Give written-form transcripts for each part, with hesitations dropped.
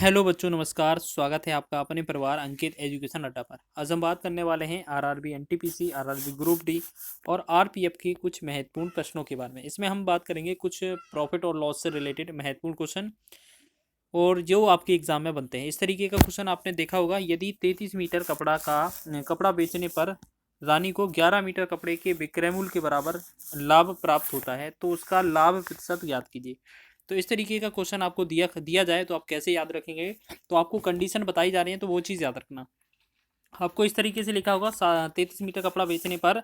Hello बच्चों, नमस्कार। स्वागत है आपका अपने परिवार अंकित एजुकेशन अड्डा पर। आज हम बात करने वाले हैं RRB NTPC, RRB group D और आरपीएफ के कुछ महत्वपूर्ण प्रश्नों के बारे में। इसमें हम बात करेंगे कुछ प्रॉफिट और लॉस से रिलेटेड महत्वपूर्ण क्वेश्चन और जो आपके एग्जाम में बनते हैं। इस तरीके का क्वेश्चन आपने देखा होगा। यदि 33 मीटर कपड़ा बेचने पर रानी को 11 मीटर कपड़े के विक्रय मूल्य के बराबर लाभ प्राप्त होता है तो उसका लाभ प्रतिशत ज्ञात कीजिए। तो इस तरीके का क्वेश्चन आपको दिया दिया जाए तो आप कैसे याद रखेंगे। तो आपको कंडीशन बताई जा रही है तो वो चीज़ याद रखना। आपको इस तरीके से लिखा होगा 33 मीटर कपड़ा बेचने पर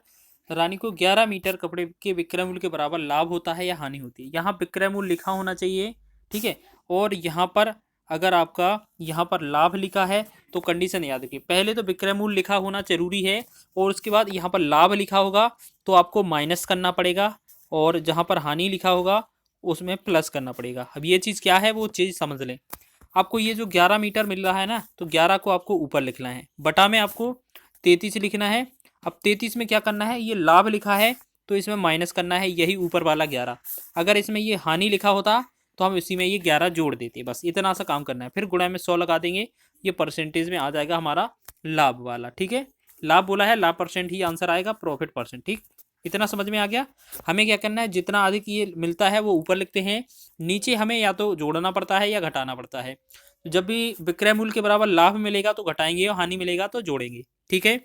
रानी को 11 मीटर कपड़े के विक्रय मूल्य के बराबर लाभ होता है या हानि होती है। यहाँ विक्रय मूल्य लिखा होना चाहिए, ठीक है। और यहाँ पर अगर आपका यहाँ पर लाभ लिखा है तो कंडीशन याद रखिए, पहले तो विक्रय मूल्य लिखा होना जरूरी है और उसके बाद यहाँ पर लाभ लिखा होगा तो आपको माइनस करना पड़ेगा और जहाँ पर हानि लिखा होगा उसमें प्लस करना पड़ेगा। अब ये चीज़ क्या है वो चीज़ समझ लें। आपको ये जो 11 मीटर मिल रहा है ना, तो 11 को आपको ऊपर लिखना है, बटा में आपको 33 लिखना है। अब 33 में क्या करना है, ये लाभ लिखा है तो इसमें माइनस करना है यही ऊपर वाला 11। अगर इसमें ये हानि लिखा होता तो हम इसी में ये 11 जोड़ देते। बस इतना सा काम करना है, फिर गुणा में 100 लगा देंगे, ये परसेंटेज में आ जाएगा हमारा लाभ वाला, ठीक है। लाभ बोला है, लाभ परसेंट ही आंसर आएगा, प्रॉफिट परसेंट, ठीक। इतना समझ में आ गया। हमें क्या करना है, जितना अधिक ये मिलता है वो ऊपर लिखते हैं, नीचे हमें या तो जोड़ना पड़ता है या घटाना पड़ता है। जब भी विक्रय मूल्य के बराबर लाभ मिलेगा तो घटाएंगे और हानि मिलेगा तो जोड़ेंगे, ठीक है।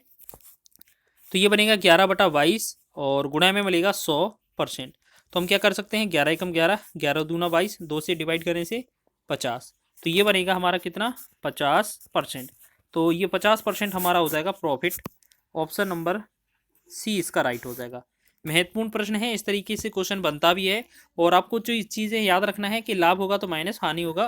तो ये बनेगा 11/22 और गुणा में मिलेगा 100%। तो हम क्या कर सकते हैं, 11 एकम 11, 11 दूना 22, 2 से डिवाइड करने से 50। तो ये बनेगा हमारा कितना, 50%। तो ये 50% हमारा हो जाएगा प्रॉफिट। ऑप्शन नंबर सी इसका राइट हो जाएगा। महत्वपूर्ण प्रश्न है, इस तरीके से क्वेश्चन बनता भी है। और आपको जो चीज़ें याद रखना है कि लाभ होगा तो माइनस, हानि होगा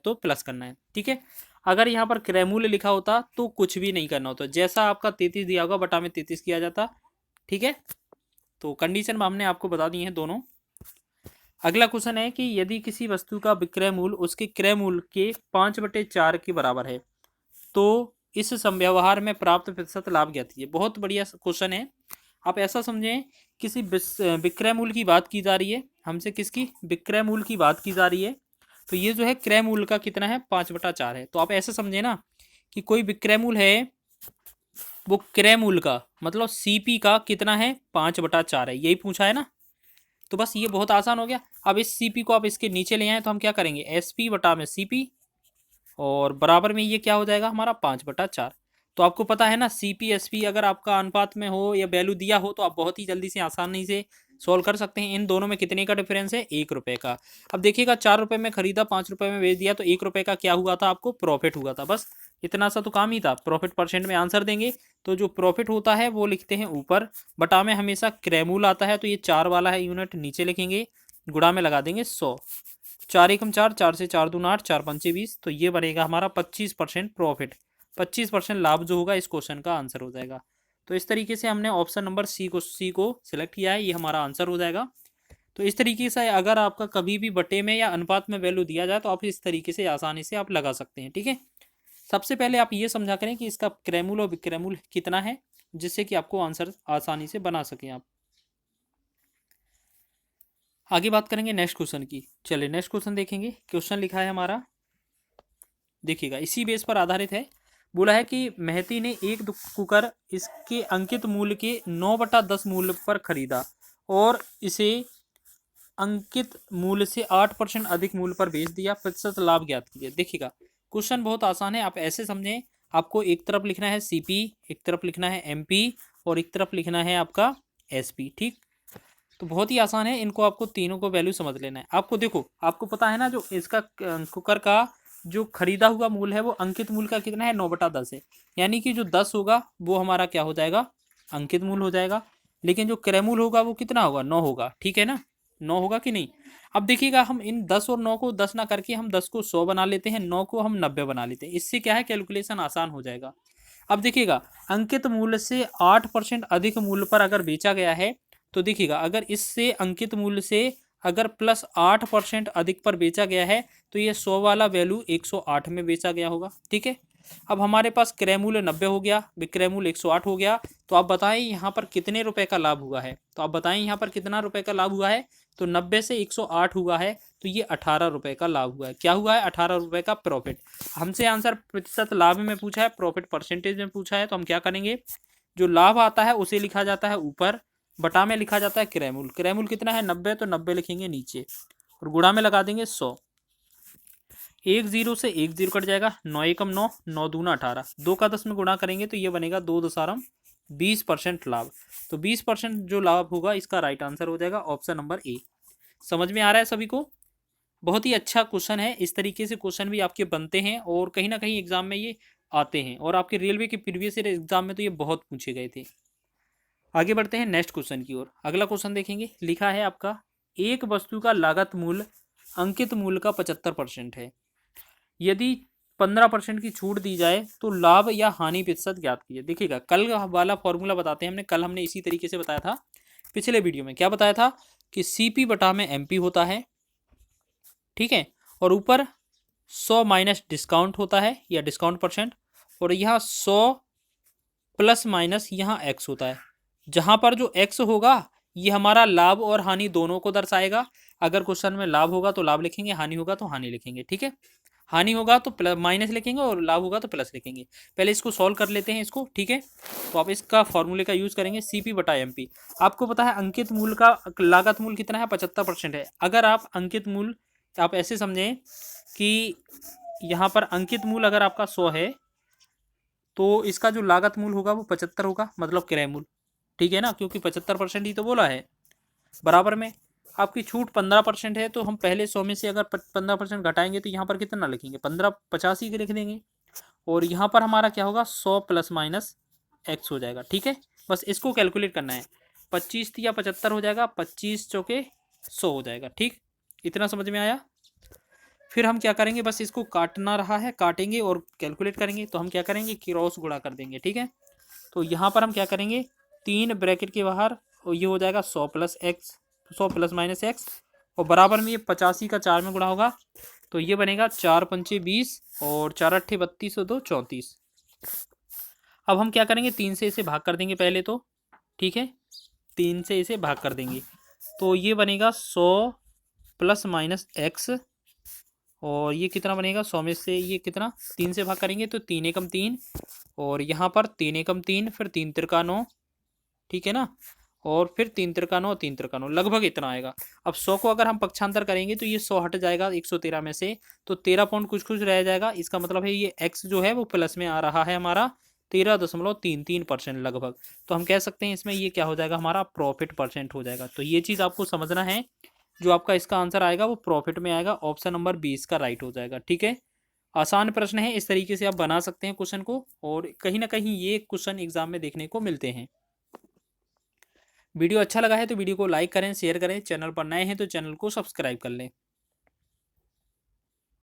तो प्लस करना है, ठीक है। अगर यहाँ पर क्रय मूल्य लिखा होता तो कुछ भी नहीं करना होता, जैसा आपका 33 दिया होगा बटा में 33 किया जाता, ठीक है। तो कंडीशन हमने आपको बता दी है दोनों। अगला क्वेश्चन है कि यदि किसी वस्तु का विक्रय मूल्य उसके क्रय मूल्य के 5/4 के बराबर है तो इस समव्यवहार में प्राप्त प्रतिशत लाभ ज्ञात कीजिए। बहुत बढ़िया क्वेश्चन है। आप ऐसा समझें, किसी विक्रय मूल्य की बात की जा रही है हमसे, किसकी, विक्रय मूल्य की बात की जा रही है। तो ये जो है क्रय मूल्य का कितना है, 5/4 है। तो आप ऐसा समझे ना कि कोई विक्रय मूल्य है, वो क्रय मूल्य का मतलब सीपी का कितना है, 5/4 है, यही पूछा है ना। तो बस ये बहुत आसान हो गया। अब इस सीपी को आप इसके नीचे ले आए तो हम क्या करेंगे, एसपी बटा में सीपी और बराबर में ये क्या हो जाएगा हमारा 5/4। तो आपको पता है ना, सीपी एसपी अगर आपका अनुपात में हो या वैल्यू दिया हो तो आप बहुत ही जल्दी से आसानी से सॉल्व कर सकते हैं। इन दोनों में कितने का डिफरेंस है, 1 रुपये का। अब देखिएगा, 4 रुपये में खरीदा, 5 रुपये में बेच दिया, तो 1 रुपये का क्या हुआ था, आपको प्रॉफिट हुआ था। बस इतना सा तो काम ही था। प्रॉफिट परसेंट में आंसर देंगे तो जो प्रॉफिट होता है वो लिखते हैं ऊपर, बटा में हमेशा क्रय मूल्य आता है तो ये 4 वाला है यूनिट नीचे लिखेंगे, गुणा में लगा देंगे 100। 4 एकम 4, 4 से 4 दूना 8, 4 पंचे 20। तो ये बनेगा हमारा 25% प्रॉफिट। 25% लाभ जो होगा इस क्वेश्चन का आंसर हो जाएगा। तो इस तरीके से हमने ऑप्शन नंबर सी को सिलेक्ट किया है, ये हमारा आंसर हो जाएगा। तो इस तरीके से अगर आपका कभी भी बटे में या अनुपात में वैल्यू दिया जाए तो आप इस तरीके से आसानी से आप लगा सकते हैं, ठीक है। सबसे पहले आप ये समझा करें कि इसका क्रय मूल्य और विक्रय मूल्य कितना है, जिससे कि आपको आंसर आसानी से बना सकें आप। आगे बात करेंगे नेक्स्ट क्वेश्चन की। चलिए नेक्स्ट क्वेश्चन देखेंगे। क्वेश्चन लिखा है हमारा, देखिएगा इसी बेस पर आधारित है। बोला है कि महती ने एक कुकर इसके अंकित मूल्य के 9/10 मूल्य पर खरीदा और इसे अंकित मूल्य से 8% अधिक मूल्य पर बेच दिया, प्रतिशत लाभ ज्ञात कीजिए। देखिएगा क्वेश्चन बहुत आसान है, आप ऐसे समझें। आपको एक तरफ लिखना है सीपी, एक तरफ लिखना है एमपी और एक तरफ लिखना है आपका एसपी, ठीक। तो बहुत ही आसान है, इनको आपको तीनों को वैल्यू समझ लेना है। आपको देखो, आपको पता है ना, जो इसका कुकर का जो खरीदा हुआ मूल्य है वो अंकित मूल्य का कितना है, 9/10 है। यानी कि जो 10 होगा वो हमारा क्या हो जाएगा, अंकित मूल्य हो जाएगा। लेकिन जो क्रय मूल्य होगा वो कितना होगा, 9 होगा, ठीक है ना। 9 होगा कि नहीं। अब देखिएगा, हम इन 10 और 9 को 10 ना करके हम 10 को 100 बना लेते हैं, 9 को हम 90 बना लेते हैं। इससे क्या है, कैलकुलेशन आसान हो जाएगा। अब देखिएगा, अंकित मूल्य से 8% अधिक मूल्य पर अगर बेचा गया है तो देखिएगा, अगर इससे अंकित मूल्य से अगर +8% अधिक पर बेचा गया है तो ये 100 वाला वैल्यू 108 में बेचा गया होगा, ठीक है। अब हमारे पास क्रय मूल्य 90 हो गया, विक्रय मूल्य 108 हो गया। तो आप बताएं यहाँ पर कितने रुपए का लाभ हुआ है, तो आप बताएं यहाँ पर कितना रुपए का लाभ हुआ है। तो 90 से 108 हुआ है, तो ये 18 रुपए का लाभ हुआ है। क्या हुआ है? 18 रुपए का प्रॉफिट। हमसे आंसर प्रतिशत लाभ में पूछा है, प्रॉफिट परसेंटेज में पूछा है, तो हम क्या करेंगे, जो लाभ आता है उसे लिखा जाता है ऊपर, बटा में लिखा जाता है क्रय मूल्य। क्रय मूल्य कितना है? 90, तो 90 लिखेंगे नीचे और गुणा में लगा देंगे 100। एक जीरो से एक जीरो कट जाएगा, 9 एकम 9, 9 दूना 18, 2 का 10 में गुणा करेंगे तो ये बनेगा 2.20% लाभ। तो 20% जो लाभ होगा इसका राइट आंसर हो जाएगा ऑप्शन नंबर ए। समझ में आ रहा है सभी को? बहुत ही अच्छा क्वेश्चन है। इस तरीके से क्वेश्चन भी आपके बनते हैं और कहीं ना कहीं एग्जाम में ये आते हैं, और आपके रेलवे के प्रीवियस ईयर एग्जाम में तो ये बहुत पूछे गए थे। आगे बढ़ते हैं नेक्स्ट क्वेश्चन की ओर। अगला क्वेश्चन देखेंगे। लिखा है आपका, एक वस्तु का लागत मूल्य अंकित मूल्य का 75% है। यदि 15% की छूट दी जाए तो लाभ या हानि प्रतिशत ज्ञात कीजिए। देखिएगा, कल वाला फॉर्मूला बताते हैं हमने, कल हमने इसी तरीके से बताया था। पिछले वीडियो में क्या बताया था कि सीपी बटा में एमपी होता है, ठीक है, और ऊपर 100 माइनस डिस्काउंट होता है या डिस्काउंट परसेंट, और यहाँ 100 प्लस माइनस यहाँ एक्स होता है। जहाँ पर जो एक्स होगा ये हमारा लाभ और हानि दोनों को दर्शाएगा। अगर क्वेश्चन में लाभ होगा तो लाभ लिखेंगे, हानि होगा तो हानि लिखेंगे, ठीक है। हानि होगा तो प्लस माइनस लिखेंगे और लाभ होगा तो प्लस लिखेंगे। पहले इसको सॉल्व कर लेते हैं इसको, ठीक है। तो आप इसका फॉर्मूले का यूज करेंगे, सीपी बटा एमपी। आपको पता है अंकित मूल्य का लागत मूल्य कितना है? 75% है। अगर आप अंकित मूल्य आप ऐसे समझें कि यहाँ पर अंकित मूल्य अगर आपका 100 है तो इसका जो लागत मूल्य होगा वो 75 होगा, मतलब क्रय मूल्य, ठीक है ना, क्योंकि 75% ही तो बोला है। बराबर में आपकी छूट 15% है, तो हम पहले 100 में से अगर 15% घटाएंगे तो यहाँ पर कितना लिखेंगे? 15 85 के लिख देंगे, और यहाँ पर हमारा क्या होगा? 100 प्लस माइनस एक्स हो जाएगा, ठीक है। बस इसको कैलकुलेट करना है। 25 या 75 हो जाएगा, 25 चौके 100 हो जाएगा, ठीक। इतना समझ में आया? फिर हम क्या करेंगे, बस इसको काटना रहा है, काटेंगे और कैलकुलेट करेंगे। तो हम क्या करेंगे, क्रॉस गुणा कर देंगे, ठीक है। तो यहाँ पर हम क्या करेंगे, 3 ब्रैकेट के बाहर, और ये हो जाएगा 100 plus x, 100 plus minus x, और बराबर में ये 85 का 4 में गुणा होगा, तो ये बनेगा 4 पंचे 20 और 4 अट्ठे 32 और 2 34। अब हम क्या करेंगे, 3 से इसे भाग कर देंगे पहले तो, ठीक है, 3 से इसे भाग कर देंगे, तो ये बनेगा 100 प्लस माइनस एक्स, और ये कितना बनेगा, 100 में से ये कितना 3 से भाग करेंगे तो 3 एकम 3, और यहाँ पर 3 एकम 3, फिर 3 तिरका 9, ठीक है ना, और फिर 3 तिरका 9, 3 तिरका 9, लगभग इतना आएगा। अब 100 को अगर हम पक्षांतर करेंगे तो ये 100 हट जाएगा 113 में से, तो 13 पॉइंट कुछ कुछ रह जाएगा। इसका मतलब है ये एक्स जो है वो प्लस में आ रहा है हमारा 13.33% लगभग। तो हम कह सकते हैं इसमें ये क्या हो जाएगा, हमारा प्रॉफिट परसेंट हो जाएगा। तो ये चीज़ आपको समझना है। जो आपका इसका आंसर आएगा वो प्रॉफिट में आएगा, ऑप्शन नंबर 20 का राइट हो जाएगा, ठीक है। आसान प्रश्न है, इस तरीके से आप बना सकते हैं क्वेश्चन को, और कहीं ना कहीं ये क्वेश्चन एग्जाम में देखने को मिलते हैं। वीडियो अच्छा लगा है तो वीडियो को लाइक करें, शेयर करें, चैनल पर नए हैं तो चैनल को सब्सक्राइब कर लें।